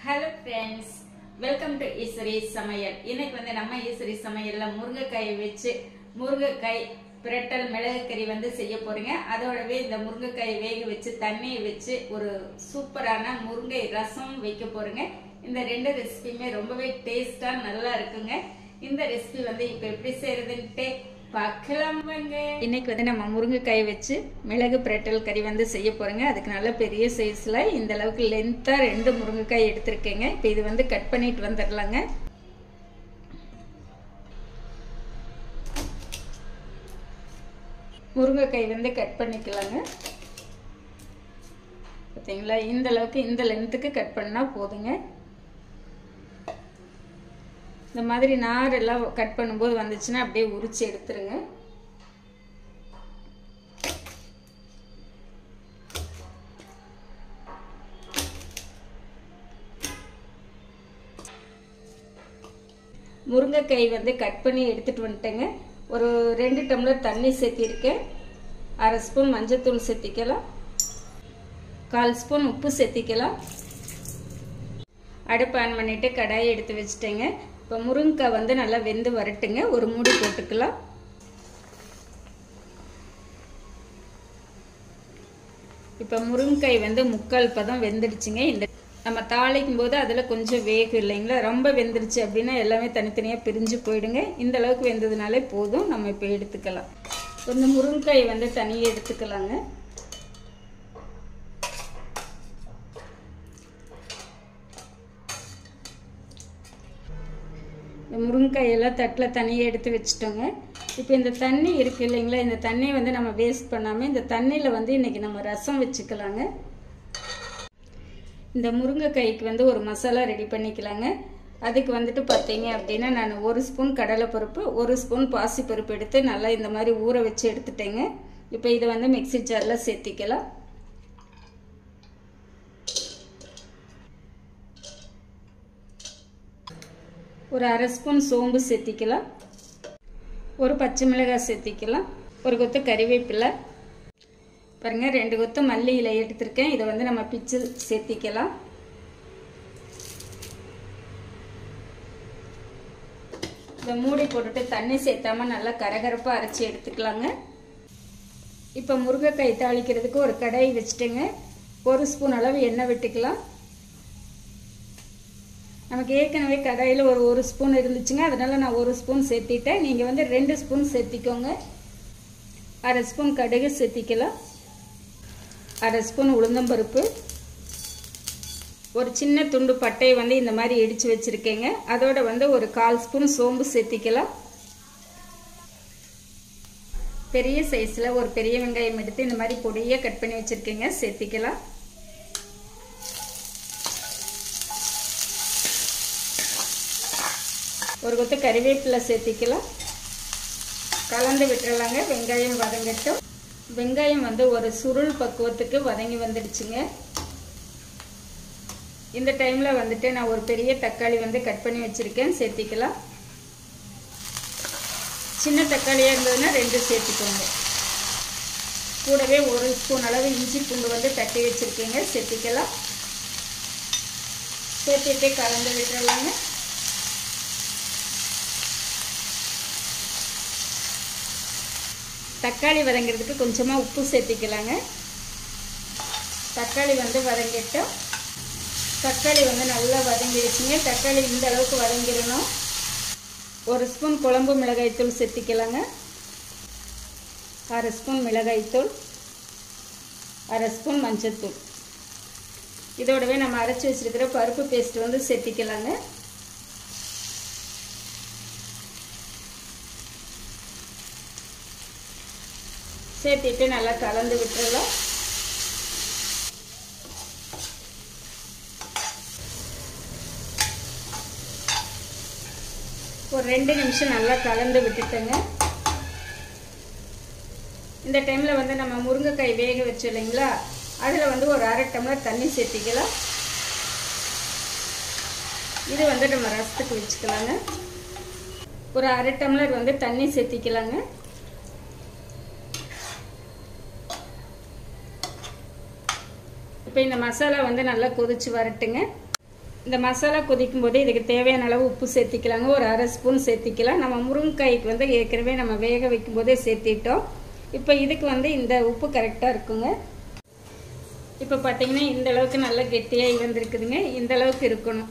Hello friends, welcome to Eswari சமையல். இன்னைக்கு நம்ம ஈஸ்வரி சமையல்ல முருங்கைக்காய் வச்சு முருங்கைக்காய் பிரட்டல் மிளகு கறி செய்ய போறீங்க. அதோடவே இந்த முருங்கைக்காய் வேக வச்சு தண்ணியை வச்சு ஒரு சூப்பரான முருங்கை ரசம் வைக்க போறீங்க. இந்த ரெண்டு ரெசிபியுமே ரொம்பவே டேஸ்டா நல்லா இருக்குங்க. இந்த ரெசிபி இப்ப எப்படி செய்யறதுன்னு பார்க்கலாம் வாங்க. இன்னைக்கு நம்ம முருங்கைக்காய் வச்சு மிளகு பிரட்டல் கறி செய்ய போறோங்க. அதுக்கு நல்ல பெரிய சைஸ்ல இந்த அளவுக்கு லென்த்தா 2 முருங்கைக்காய் எடுத்திருக்கேங்க. இப்போ இது கட் பண்ணிட்டு வந்துடலாங்க. முருங்கைக்காய் கட் பண்ணிக்கலாங்க. பாத்தீங்களா, இந்த அளவுக்கு இந்த லென்த்துக்கு கட் பண்ணா போதுங்க. இந்த மாதிரி நார் எல்லாம் கட் பண்ணும்போது வந்துச்சுன்னா அப்படியே உரிச்சு எடுத்துருங்க. முருங்கைக்காய் கட் பண்ணி எடுத்துட்டு வந்துட்டேங்க. ஒரு 2 டம்ளர் தண்ணி சேர்த்திருக்கேன். 1/2 ஸ்பூன் மஞ்சத்தூள் சேர்த்திக்கலாம். 1/4 ஸ்பூன் உப்பு சேர்த்திக்கலாம். அடுப்பு ஆன் பண்ணிட்டு கடாயை எடுத்து வச்சுட்டேங்க. இப்போ முருங்கைக்காய் நல்லா வெந்து வரட்டுங்க. ஒரு மூடி போட்டுக்கலாம். இப்போ முருங்கைக்காய் 3/4 பதம் வெந்துடுச்சுங்க. இந்த நம்ம தாளிக்கும் போது அதில் கொஞ்சம் வேகும் இல்லைங்களா, ரொம்ப வெந்துடுச்சு அப்படின்னா எல்லாமே தனித்தனியாக பிரிஞ்சு போயிடுங்க. இந்த அளவுக்கு வெந்ததுனாலே போதும். நம்ம இப்போ எடுத்துக்கலாம். இந்த முருங்கைக்காய் தனியாக எடுத்துக்கலாங்க. முருங்கைக்காயெல்லாம் தட்டில் தண்ணியை எடுத்து வச்சுட்டோங்க. இப்போ இந்த தண்ணி இருக்கு இல்லைங்களா, இந்த தண்ணியை நம்ம வேஸ்ட் பண்ணாமல் இந்த தண்ணியில் இன்றைக்கி நம்ம ரசம் வச்சுக்கலாங்க. இந்த முருங்கைக்காய்க்கு ஒரு மசாலா ரெடி பண்ணிக்கலாங்க. அதுக்கு பார்த்தீங்க அப்படின்னா நான் 1 ஸ்பூன் கடலைப்பருப்பு 1 ஸ்பூன் பாசிப்பருப்பு எடுத்து நல்லா இந்த மாதிரி ஊற வச்சு எடுத்துட்டேங்க. இப்போ இதை மிக்ஸி ஜாரில் சேர்த்திக்கலாம். ஒரு 1/2 ஸ்பூன் சோம்பு சேர்த்திக்கலாம். ஒரு பச்சை மிளகாய் சேர்த்திக்கலாம். ஒரு கொத்து கறிவேப்பிலை பாருங்க. 2 கொத்து மல்லி இலை எடுத்திருக்கேன். இதை நம்ம பிச்சு சேர்த்திக்கலாம். இதை மூடி போட்டுட்டு தண்ணி சேர்த்தாம நல்லா கரகரப்பாக அரைச்சி எடுத்துக்கலாங்க. இப்போ முருங்கைக்காய் தாளிக்கிறதுக்கு ஒரு கடாய் வச்சுட்டேங்க. 1 ஸ்பூன் அளவு எண்ணெய் விட்டுக்கலாம். நமக்கு ஏற்கனவே கடாயில் ஒரு 1 ஸ்பூன் இருந்துச்சுங்க, அதனால நான் 1 ஸ்பூன் சேர்த்திட்டேன். நீங்கள் 2 ஸ்பூன் சேர்த்திக்கோங்க. 1/2 ஸ்பூன் கடுகு சேர்த்திக்கலாம். 1/2 ஸ்பூன் உளுந்தம்பருப்பு, ஒரு சின்ன துண்டு பட்டையை இந்த மாதிரி இடித்து வச்சுருக்கேங்க. அதோட ஒரு 1/4 ஸ்பூன் சோம்பு சேர்த்திக்கலாம். பெரிய சைஸில் ஒரு பெரிய வெங்காயம் எடுத்து இந்த மாதிரி பொடியாக கட் பண்ணி வச்சுருக்கேங்க, சேர்த்திக்கலாம். ஒரு கொத்து கறிவேப்பிலை சேர்த்திக்கலாம். கலந்து விட்டுறலாங்க. வெங்காயம் வதங்கட்டும். வெங்காயம் ஒரு சுருள் பக்குவத்துக்கு வதங்கி வந்துடுச்சுங்க. இந்த டைமில் நான் ஒரு பெரிய தக்காளி கட் பண்ணி வச்சுருக்கேன், சேர்த்திக்கலாம். சின்ன தக்காளியாக இருந்ததுன்னா 2 சேர்த்திக்கோங்க. கூடவே 1 ஸ்பூன் அளவு இஞ்சி பூண்டு தட்டி வச்சுருக்கேங்க, சேர்த்திக்கலாம். சேர்த்திட்டு கலந்து விட்டுறலாங்க. தக்காளி வதங்கிறதுக்கு கொஞ்சமாக உப்பு சேர்த்திக்கலாங்க. தக்காளி வதங்கிட்டோம். தக்காளி நல்லா வதங்கிடுச்சுங்க. தக்காளி இந்த அளவுக்கு வதங்கிடணும். 1 ஸ்பூன் குழம்பு மிளகாய்த்தூள் சேர்த்திக்கலாங்க. 1/2 ஸ்பூன் மிளகாய்த்தூள், 1/2 ஸ்பூன் மஞ்சத்தூள். இதோடவே நம்ம அரைச்சி வச்சிருக்கிற பருப்பு பேஸ்ட் சேர்த்திக்கலாங்க. சேர்த்திட்டு நல்லா கலந்து விட்டுறலாம். ஒரு 2 நிமிஷம் நல்லா கலந்து விட்டுட்டேங்க. இந்த டைமில் நம்ம முருங்கைக்காய் வேக வச்சோம் இல்லைங்களா, அதில் ஒரு 1/2 டம்ளர் தண்ணி சேர்த்திக்கலாம். இது நம்ம ரசத்துக்கு வச்சுக்கலாங்க. ஒரு 1/2 டம்ளர் தண்ணி சேர்த்திக்கலாங்க. இப்போ இந்த மசாலா நல்லா கொதிச்சு வரட்டுங்க. இந்த மசாலா கொதிக்கும் போது இதுக்கு தேவையான அளவு உப்பு சேர்த்திக்கலாங்க. ஒரு அரை ஸ்பூன் சேர்த்திக்கலாம். நம்ம முருங்கைக்காய்க்கு வந்து ஏற்கனவே நம்ம வேக வைக்கும் போதே சேர்த்திட்டோம். இப்போ இதுக்கு வந்து இந்த உப்பு கரெக்டாக இருக்குங்க. இப்போ பார்த்தீங்கன்னா இந்த அளவுக்கு நல்லா கெட்டியாக வந்திருக்குதுங்க. இந்த அளவுக்கு இருக்கணும்.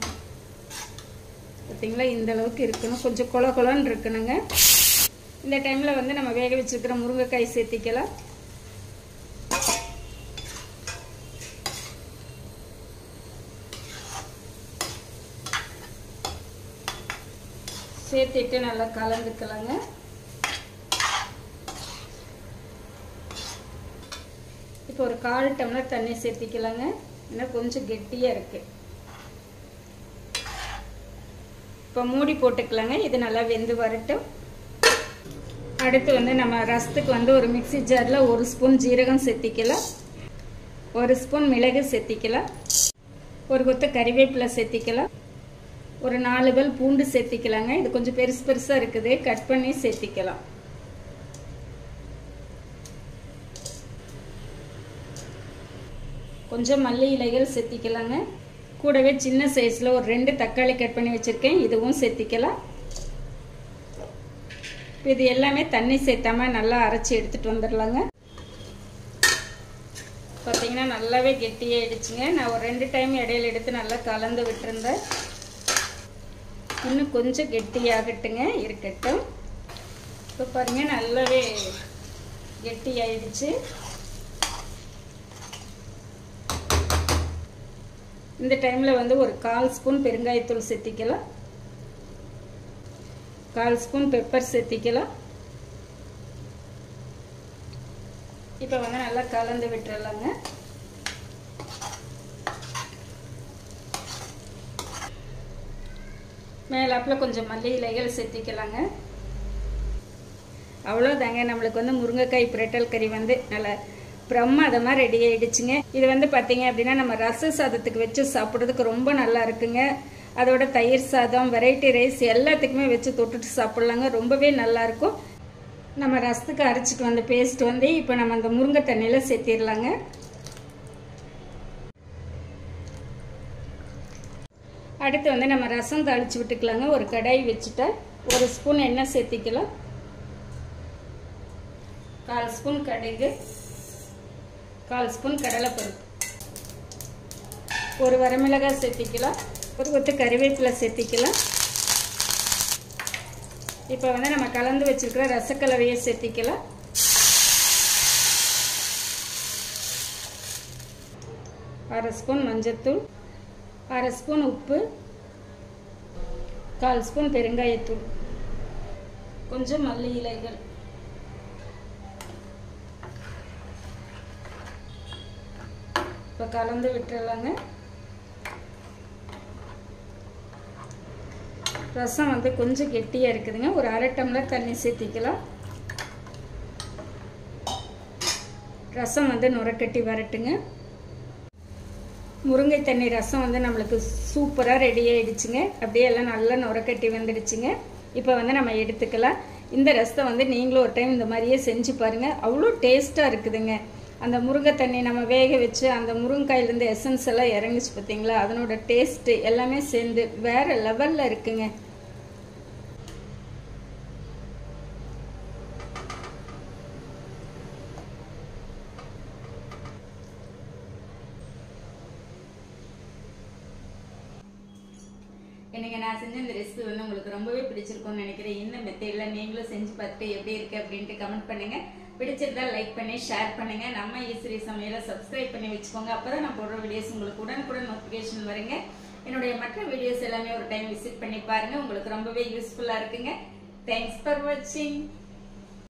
பார்த்தீங்களா, இந்த அளவுக்கு இருக்கணும். கொஞ்சம் கொல கொலன்னு இருக்கணுங்க. இந்த டைமில் வந்து நம்ம வேக வச்சுருக்கிற முருங்கைக்காய் சேர்த்திக்கலாம். சேர்த்துட்டு நல்லா கலந்துக்கலாங்க. இப்போ ஒரு 1/4 டம்ளர் தண்ணி சேர்த்திக்கலாங்க. ஏன்னா கொஞ்சம் கெட்டியாக இருக்கு. இப்போ மூடி போட்டுக்கலாங்க. இது நல்லா வெந்து வரட்டும். அடுத்து வந்து நம்ம ரசத்துக்கு வந்து ஒரு மிக்ஸி ஜாரில் 1 ஸ்பூன் ஜீரகம் சேர்த்திக்கலாம். 1 ஸ்பூன் மிளகு சேர்த்திக்கலாம். ஒரு கொத்து கறிவேப்பிலை சேர்த்திக்கலாம். ஒரு 4 பல் பூண்டு சேர்த்திக்கலாங்க. இது கொஞ்சம் பெருசு பெருசாக இருக்குது, கட் பண்ணி சேர்த்திக்கலாம். கொஞ்சம் மல்லி இலைகள் சேர்த்திக்கலாங்க. கூடவே சின்ன சைஸில் ஒரு 2 தக்காளி கட் பண்ணி வச்சுருக்கேன், இதுவும் சேர்த்திக்கலாம். இது எல்லாமே தண்ணி சேர்த்தாம நல்லா அரைச்சி எடுத்துகிட்டு வந்துடலாங்க. பார்த்தீங்கன்னா நல்லாவே கெட்டியாகிடுச்சுங்க. நான் ஒரு 2 டைம் இடையில எடுத்து நல்லா கலந்து விட்டுருந்தேன். இன்னும் கொஞ்சம் கெட்டியாகட்டுங்க, இருக்கட்டும். இப்போ பாருங்கள் நல்லாவே கெட்டியாயிடுச்சு. இந்த டைமில் வந்து ஒரு 1/4 ஸ்பூன் பெருங்காயத்தூள் சேர்த்திக்கலாம். 1/4 ஸ்பூன் பெப்பர் சேர்த்திக்கலாம். இப்போ வந்து நல்லா கலந்து விட்டுறலாங்க. மேலாப்பில் கொஞ்சம் மல்லி இலைகள் சேர்த்திக்கலாங்க. அவ்வளோதாங்க, நம்மளுக்கு வந்து முருங்கைக்காய் பிரட்டல் கறி வந்து நல்லா பிரமாதமாக ரெடி ஆகிடுச்சுங்க. இது வந்து பார்த்தீங்க அப்படின்னா நம்ம ரச சாதத்துக்கு வச்சு சாப்பிட்றதுக்கு ரொம்ப நல்லா இருக்குங்க. அதோட தயிர் சாதம், வெரைட்டி ரைஸ் எல்லாத்துக்குமே வச்சு தொட்டுட்டு சாப்பிட்லாங்க. ரொம்பவே நல்லாயிருக்கும். நம்ம ரசத்துக்கு அரைச்சிட்டு வந்த பேஸ்ட் வந்து இப்போ நம்ம அந்த முருங்கை தண்ணியில் சேர்த்திடலாங்க. அடுத்து வந்து நம்ம ரசம் தாளித்து விட்டுக்கலாங்க. ஒரு கடாய் வச்சுட்டா 1 ஸ்பூன் எண்ணெய் சேர்த்திக்கலாம். 1/4 ஸ்பூன் கடுகு, 1/4 ஸ்பூன் கடலைப்பருப்பு, ஒரு வரமிளகாய் சேர்த்திக்கலாம். ஒரு கொத்து கறிவேப்பிலை சேர்த்திக்கலாம். இப்போ வந்து நம்ம கலந்து வச்சிருக்கிற ரசக்கலவையை சேர்த்திக்கலாம். அரை ஸ்பூன் மஞ்சத்தூள், அரை ஸ்பூன் உப்பு, 1/4 ஸ்பூன் பெருங்காயத்தூள், கொஞ்சம் மல்லி இலைகள், இப்போ கலந்து விட்டுறலாங்க. ரசம் வந்து கொஞ்சம் கெட்டியாக இருக்குதுங்க. ஒரு அரை டம்ளர் தண்ணி சேர்த்திக்கலாம். ரசம் வந்து நுரக்கட்டி வரட்டுங்க. முருங்கை தண்ணி ரசம் வந்து நம்மளுக்கு சூப்பராக ரெடி ஆகிடுச்சுங்க. அப்படியே எல்லாம் நல்லா நுரக்கட்டி வந்துடுச்சுங்க. இப்போ வந்து நம்ம எடுத்துக்கலாம். இந்த ரசத்தை வந்து நீங்களும் ஒரு டைம் இந்த மாதிரியே செஞ்சு பாருங்கள். அவ்வளோ டேஸ்ட்டாக இருக்குதுங்க. அந்த முருங்கை தண்ணி நம்ம வேக வச்சு அந்த முருங்கைக்காயிலேருந்து எசன்ஸ் எல்லாம் இறங்கிச்சு பார்த்தீங்களா, அதனோட டேஸ்ட்டு எல்லாமே சேர்ந்து வேறு லெவலில் இருக்குங்க. எனக்கு நான் செஞ்ச இந்த ரெசிபி வந்து உங்களுக்கு ரொம்பவே பிடிச்சிருக்கும்னு நினைக்கிறேன். இந்த மெத்தடில் நீங்களும் செஞ்சு பார்த்துட்டு எப்படி இருக்கு அப்படின்ட்டு கமெண்ட் பண்ணுங்க. பிடிச்சிருந்தா லைக் பண்ணி ஷேர் பண்ணுங்க. நம்ம ஈஸ்வரி சமையலை சப்ஸ்கிரைப் பண்ணி வச்சுக்கோங்க. அப்பதான் நான் போடுற வீடியோஸ் உங்களுக்கு உடனுக்குடன் நோட்டிஃபிகேஷன் வருங்க. என்னுடைய மற்ற வீடியோஸ் எல்லாமே ஒரு டைம் விசிட் பண்ணி பாருங்க. உங்களுக்கு ரொம்பவே யூஸ்ஃபுல்லா இருக்குங்க. தேங்க்ஸ் ஃபார் வாட்சிங்.